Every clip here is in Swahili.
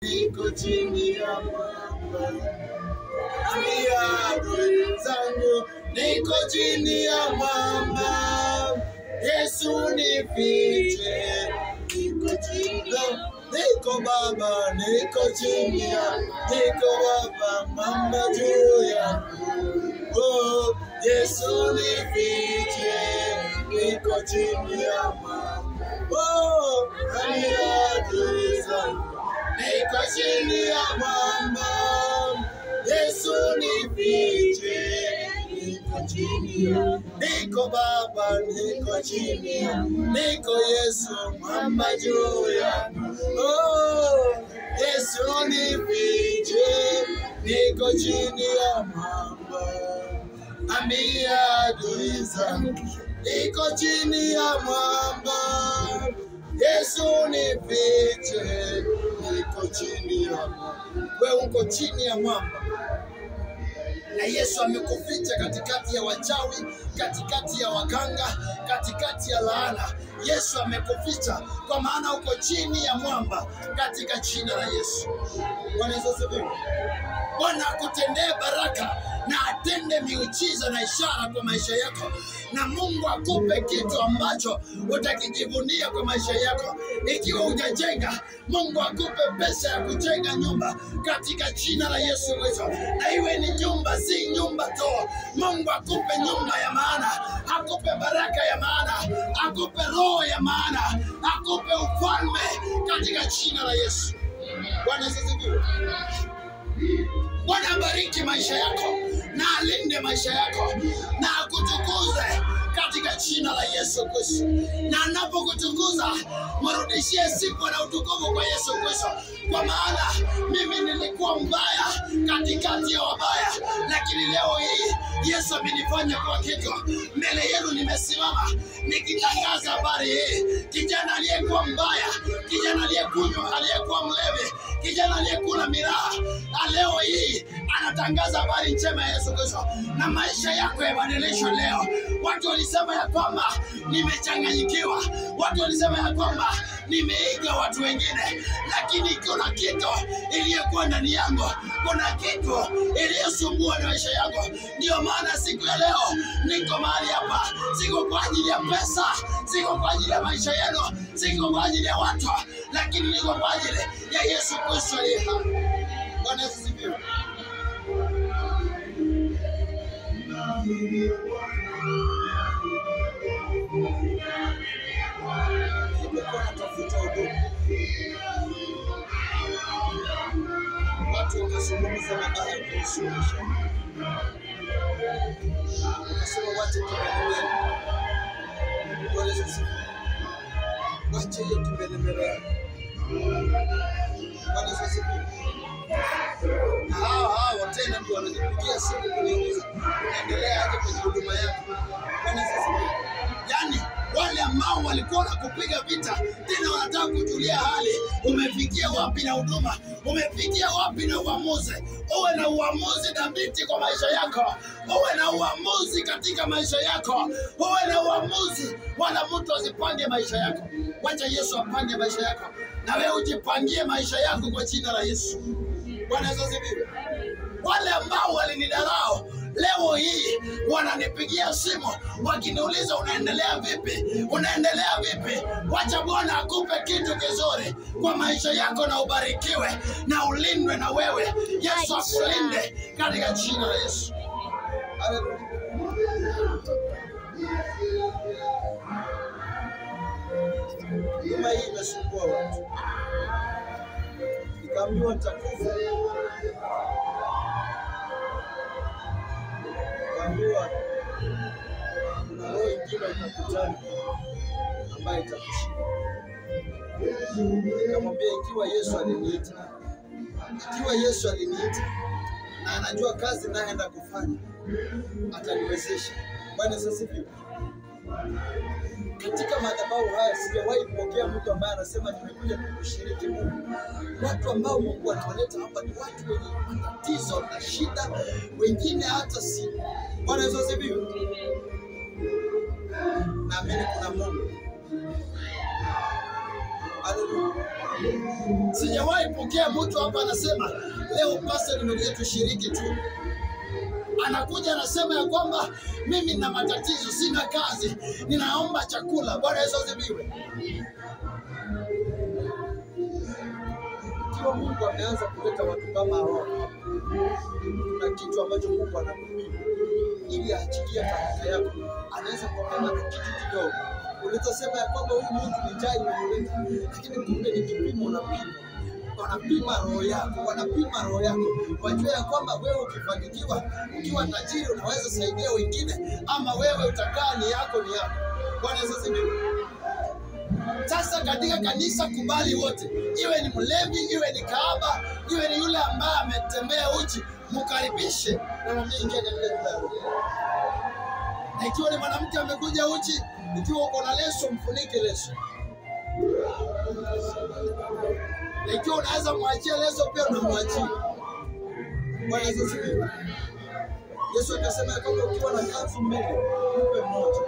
niko chini ya mwamba. Ambia adui zangu, niko chini ya mwamba. Yesu nifiche, niko chini ya niko Baba, niko chini ya, niko Baba, mwamba juu yangu. Oh, Yesu nifiche, niko chini ya mwamba. Oh, ambia adui zangu, niko chini ya mwamba. Yesu nifiche, niko chini ya, niko Baba, niko chini ya, niko Yesu mwamba juu yangu. Oh, Yesu nifiche, niko chini ya mwamba. Ambia adui zangu, niko chini ya mwamba. Yesu nifiche, niko chini ya mwamba. Wewe uko chini ya mwamba. Na Yesu amekuficha katikati ya wachawi, katikati ya waganga, katikati ya laana. Yesu amekuficha kwa maana uko chini ya mwamba katika jina la Yesu. Bwana Yesu asifiwe. Bwana akutendee baraka na atende miujiza na ishara kwa maisha yako. Na Mungu akupe kitu ambacho utakijivunia kwa maisha yako. Ikiwa hujajenga, Mungu akupe pesa ya kujenga nyumba katika jina la Yesu Kristo. Na iwe ni nyumba, si nyumba tu. Mungu akupe nyumba ya maana, akupe baraka ya maana, akupe roho ya maana, akupe ufalme katika jina la Yesu. Bwana asifiwe. Bwana abariki maisha yako na alinde maisha yako na akutukuze katika jina la Yesu Kristo. Na anapokutukuza, mrudishie sifa na utukufu kwa Yesu Kristo. Kwa maana mimi nilikuwa mbaya katikati ya wabaya, lakini leo hii Yesu amenifanya kwa kitu. Mbele yenu nimesimama nikitangaza habari hii. Kijana aliyekuwa mbaya, kijana aliyekunywa, aliyekuwa mlevi, kijana aliyekula miraa, leo hii anatangaza habari njema ya Yesu Kristo. Na maisha yako yabadilishwe leo. Watu walisema ya kwamba nimechanganyikiwa, watu walisema ya kwamba nimeiga watu wengine, lakini kuna kitu iliyokuwa ndani yangu, kuna kitu iliyosumbua na maisha yangu. Ndio maana siku ya leo niko mahali hapa. Siko kwa ajili ya pesa, siko kwa ajili ya maisha yenu, siko kwa ajili ya watu, lakini niko kwa ajili ya Yesu Kristo aliye hai. Bwana Yesu asifiwe. Nimekuwa natafuta huduma, watu wakazungumza mabaya kuhusu maisha, wakasema wache tumbelemelea. Bwana Yesu asifiwe. Wache hiyo tumbelemelea. Bwana Yesu asifiwe. Na hao tena ndio wananipigia simu kuniuliza unaendelea aje kwenye huduma yako. Bwana Yesu asifiwe. Yaani wale ambao walikuwa kupiga vita tena wanataka kujulia hali, umefikia wapi na huduma, umefikia wapi na uamuzi. Uwe na uamuzi dhabiti kwa maisha yako, uwe na uamuzi katika maisha yako, uwe na uamuzi. Wala mtu asipange maisha yako, wacha Yesu apange maisha yako, na wewe ujipangie maisha yako kwa jina la Yesu. Bwana Yesu asifiwe. Wale ambao walinidharau leo hii wananipigia simu wakiniuliza unaendelea vipi, unaendelea vipi. Wacha Bwana akupe kitu kizuri kwa maisha yako na ubarikiwe na ulindwe na wewe. Yesu akulinde katika jina la Yesu. Haleluya. Kama hii imesumbua watu, nikaambiwa nitakufa, nikaambiwa kuna roho ingine itakutana ambaye itakushinda. Nikamwambia ikiwa Yesu aliniita, ikiwa Yesu aliniita na anajua kazi naenda kufanya, ataniwezesha. Bwana Yesu asifiwe. Katika madhabahu haya sijawahi kupokea mtu ambaye anasema nimekuja kushiriki Mungu. Watu ambao Mungu anawaleta hapa ni watu wenye matatizo na shida, wengine hata si. Bwana Yesu asifiwe. Naamini kuna Mungu. Haleluya. Sijawahi pokea mtu hapa anasema leo pastor nimekuja tushiriki tu. Anakuja anasema ya kwamba mimi nina matatizo, sina kazi, ninaomba chakula. Bwana Yesu asifiwe. Ikiwa Mungu ameanza kuleta watu kama hao, kuna kitu ambacho Mungu anakupima ili aachilie baraka yako. Anaweza kuomba kitu kidogo. Unaweza sema ya kwamba huyu mtu ni jai imemleta, lakini kumbe ni kipimo unapima. Wanapima roho yako, wanapima roho yako. Wajua ya kwamba wewe ukifanikiwa, ukiwa tajiri unaweza saidia wengine, ama wewe utakaa ni yako ni yako. Bwana Yesu asifiwe. Sasa katika kanisa kubali wote, iwe ni mlevi, iwe ni kahaba, iwe ni yule ambaye ametembea uchi, mkaribishe na mwambie ingia katika nyumba ya Roho. Na ikiwa ni mwanamke amekuja uchi, ikiwa uko na leso, mfunike leso. Na ikiwa unaweza mwachia leso, pia unamwachia. Bwana Yesu asifiwe. Yesu akasema ya kwamba ukiwa na kanzu mbili, mpe moja.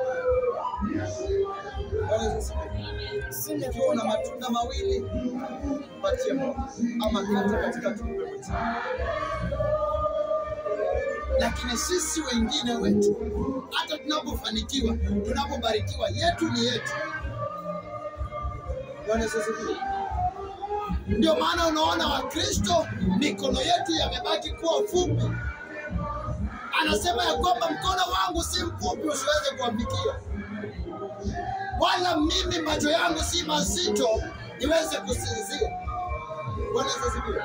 Bwana Yesu asifiwe. Ikiwa una matunda mawili, mpatie moja, ama kata katika tumbe moja. Lakini sisi wengine wetu, hata tunapofanikiwa, tunapobarikiwa, yetu ni yetu. Bwana Yesu asifiwe. Ndio maana unaona Wakristo mikono yetu yamebaki kuwa fupi. Anasema ya kwamba mkono wangu si mfupi usiweze kuwafikia, wala mimi macho yangu si mazito niweze kusinzia. Bwana Yesu asifiwe.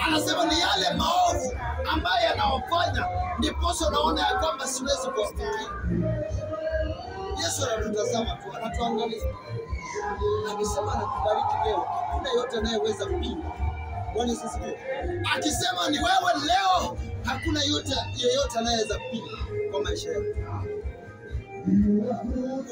Anasema ni yale maovu ambayo anaofanya ndiposa unaona ya kwamba siwezi kuwafikia. Yesu anatutazama tu, anatuangalia. Akisema anakubariki leo, hakuna yote anayeweza kupinga. Bwana Yesu asifiwe. Akisema ni wewe leo, hakuna yeyote anayeweza kupinga kwa maisha yako.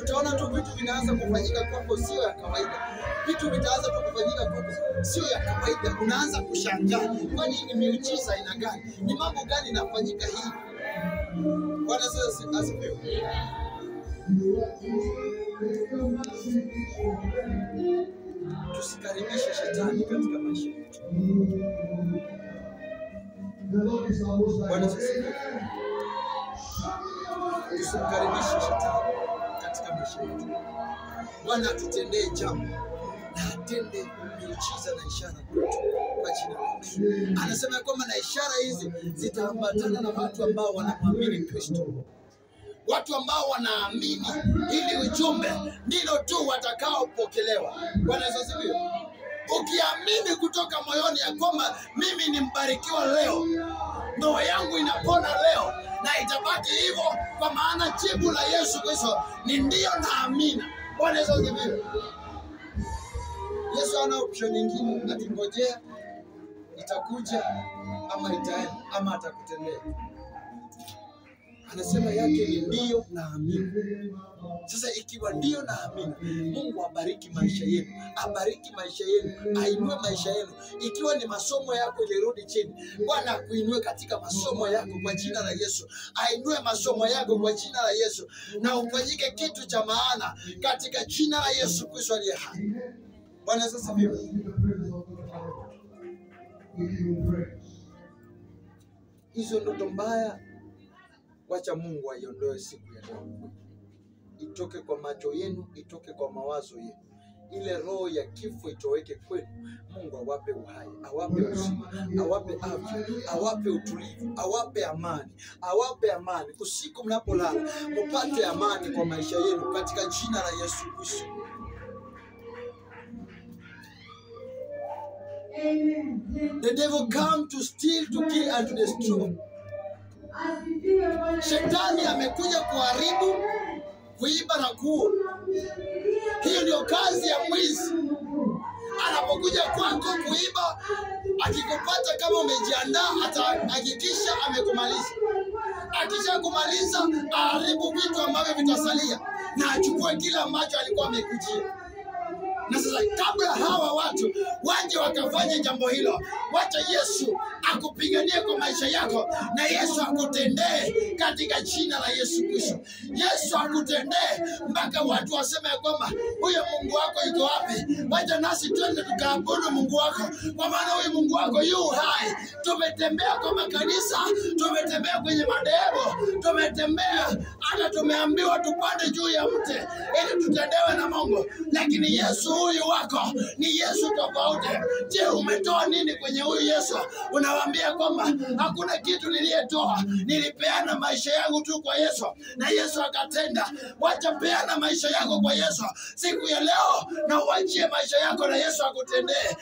Utaona tu vitu vinaanza kufanyika kwako sio ya kawaida. Vitu vitaanza kufanyika kwako sio ya kawaida. Unaanza kushangaa, kwani ni miujiza aina gani? Ni mambo gani yanafanyika hii? Bwana Yesu asifiwe. Tusikaribishe shetani katika maisha yetu. Bwana Yesu asifiwe. Tusikaribishe shetani katika maisha yetu. Bwana atutendee jambo na atende miujiza na ishara kwetu kwa jina la Yesu. Anasema kwamba na ishara hizi zitaambatana na watu ambao wanamwamini Kristo. Watu ambao wanaamini ili ujumbe ndilo tu watakaopokelewa. Bwana Yesu asifiwe. Ukiamini kutoka moyoni ya kwamba mimi ni mbarikiwa leo, ndoa yangu inapona leo, na itabaki hivyo, kwa maana jibu la Yesu Kristo ni ndio na amina. Bwana Yesu asifiwe. Yesu hana option nyingine, atingojea itakuja ama itaenda ama atakutendea. Anasema yake ni ndio na amina. Sasa ikiwa ndio na amina, Mungu abariki maisha yenu, abariki maisha yenu, ainue maisha yenu. Ikiwa ni masomo yako ilirudi chini, Bwana akuinue katika masomo yako kwa jina la Yesu. Ainue masomo yako kwa jina la Yesu, na ufanyike kitu cha maana katika jina la Yesu Kristo aliye hai. Bwana Yesu asifiwe. Hizo ndoto mbaya, wacha Mungu aiondoe siku ya leo. Itoke kwa macho yenu, itoke kwa mawazo yenu. Ile roho ya kifo itoweke kwenu. Mungu awape uhai, awape uzima, awape afya, awape utulivu, awape amani, awape amani. Usiku mnapolala, mupate amani kwa maisha yenu katika jina la Yesu Kristo. The devil come to steal, to kill and to destroy. Shetani amekuja kuharibu, kuiba na kuua. Hiyo ndio kazi ya mwizi. Anapokuja kwako kuiba, akikupata kama umejiandaa, atahakikisha amekumaliza. Akisha kumaliza, aharibu vitu ambavyo vitasalia na achukue kila ambacho alikuwa amekujia. Na sasa kabla hawa watu waje akafanya jambo hilo. Wacha Yesu akupiganie kwa maisha yako, na Yesu akutendee katika jina la Yesu Kristo. Yesu akutendee mpaka watu waseme kwamba huyo Mungu wako yuko wapi? Wacha nasi twende tukaabudu Mungu wako, kwa maana huyu Mungu wako yu hai. Tumetembea kwa makanisa, tumetembea kwenye madhehebu, tumetembea hata tumeambiwa tupande juu ya mti ili tutendewe na Mungu, lakini Yesu huyu wako ni Yesu tofauti. Je, umetoa nini kwenye huyu Yesu? Unawaambia kwamba hakuna kitu niliyetoa, nilipeana maisha yangu tu kwa Yesu na Yesu akatenda. Wacha peana maisha yako kwa Yesu siku ya leo, na uachie maisha yako na Yesu akutendee.